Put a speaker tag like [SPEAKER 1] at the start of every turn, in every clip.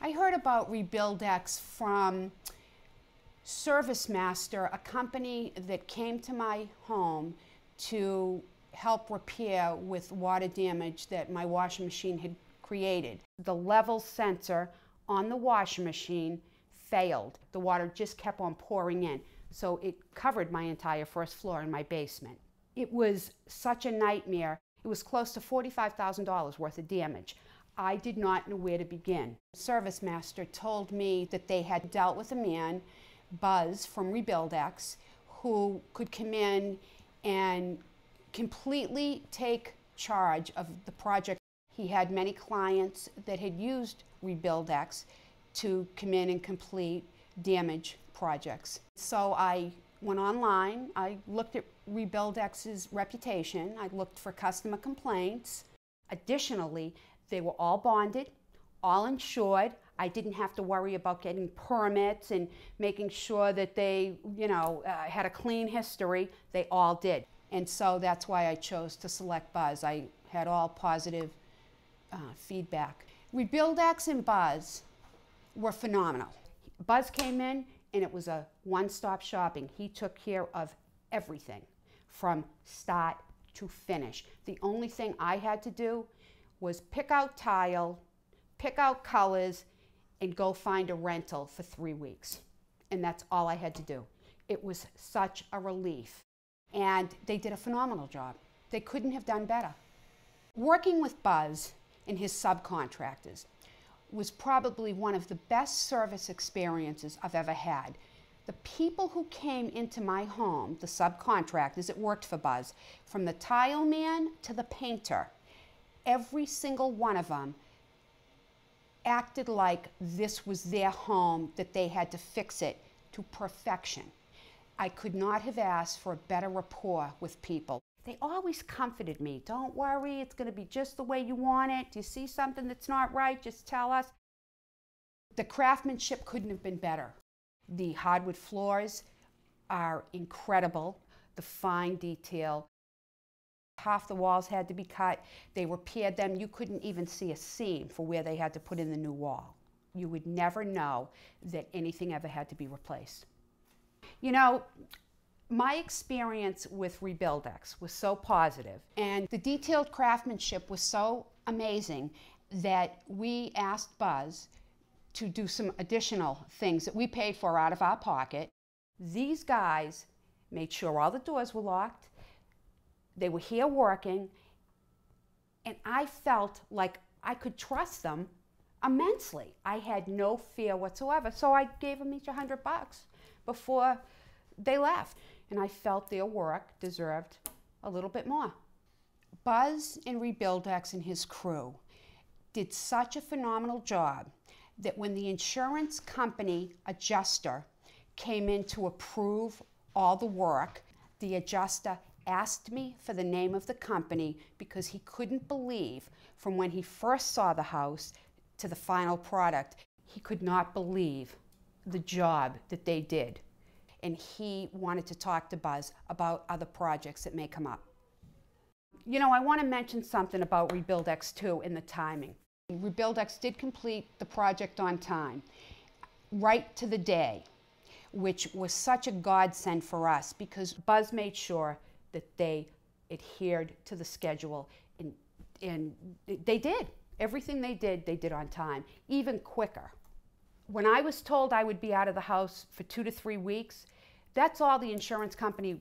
[SPEAKER 1] I heard about RebuildEx from ServiceMaster, a company that came to my home to help repair with water damage that my washing machine had created. The level sensor on the washing machine failed. The water just kept on pouring in, so it covered my entire first floor in my basement. It was such a nightmare. It was close to $45,000 worth of damage. I did not know where to begin. ServiceMaster told me that they had dealt with a man, Buzz from RebuildEx, who could come in and completely take charge of the project. He had many clients that had used RebuildEx to come in and complete damage projects. So I went online, I looked at RebuildEx's reputation, I looked for customer complaints. Additionally, they were all bonded, all insured. I didn't have to worry about getting permits and making sure that they, had a clean history. They all did. And so that's why I chose to select Buzz. I had all positive feedback. RebuildEx and Buzz were phenomenal. Buzz came in and it was a one-stop shopping. He took care of everything from start to finish. The only thing I had to do was pick out tile, pick out colors, and go find a rental for 3 weeks. And that's all I had to do. It was such a relief. And they did a phenomenal job. They couldn't have done better. Working with Buzz and his subcontractors was probably one of the best service experiences I've ever had. The people who came into my home, the subcontractors that worked for Buzz, from the tile man to the painter, every single one of them acted like this was their home, that they had to fix it to perfection. I could not have asked for a better rapport with people. They always comforted me. Don't worry, it's going to be just the way you want it. Do you see something that's not right? Just tell us. The craftsmanship couldn't have been better. The hardwood floors are incredible. The fine detail. Half the walls had to be cut. They repaired them. You couldn't even see a seam for where they had to put in the new wall. You would never know that anything ever had to be replaced. My experience with RebuildEx was so positive, and the detailed craftsmanship was so amazing that we asked Buzz to do some additional things that we paid for out of our pocket. These guys made sure all the doors were locked. They were here working, and I felt like I could trust them immensely. I had no fear whatsoever, so I gave them each $100 before they left, and I felt their work deserved a little bit more. Buzz and RebuildEx and his crew did such a phenomenal job that when the insurance company adjuster came in to approve all the work, the adjuster asked me for the name of the company because he couldn't believe, from when he first saw the house to the final product, he could not believe the job that they did. And he wanted to talk to Buzz about other projects that may come up. I want to mention something about RebuildEx too in the timing. RebuildEx did complete the project on time, right to the day, which was such a godsend for us because Buzz made sure that they adhered to the schedule, and they did. Everything they did on time, even quicker. When I was told I would be out of the house for 2 to 3 weeks, that's all the insurance company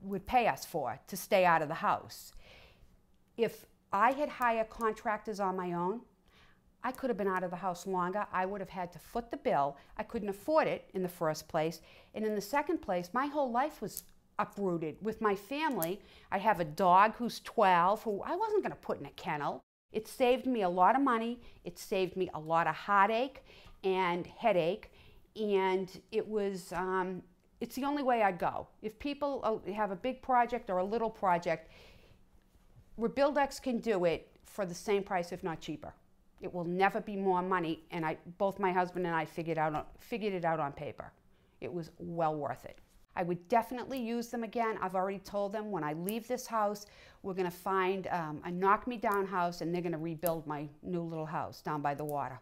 [SPEAKER 1] would pay us for, to stay out of the house. If I had hired contractors on my own, I could have been out of the house longer. I would have had to foot the bill. I couldn't afford it in the first place. And in the second place, my whole life was uprooted with my family. I have a dog who's 12 who I wasn't going to put in a kennel. It saved me a lot of money. It saved me a lot of heartache and headache. And it was, it's the only way I'd go. If people have a big project or a little project, RebuildEx can do it for the same price, if not cheaper. It will never be more money, and both my husband and I figured it out on paper. It was well worth it. I would definitely use them again. I've already told them when I leave this house, we're going to find a knock-me-down house, and they're going to rebuild my new little house down by the water.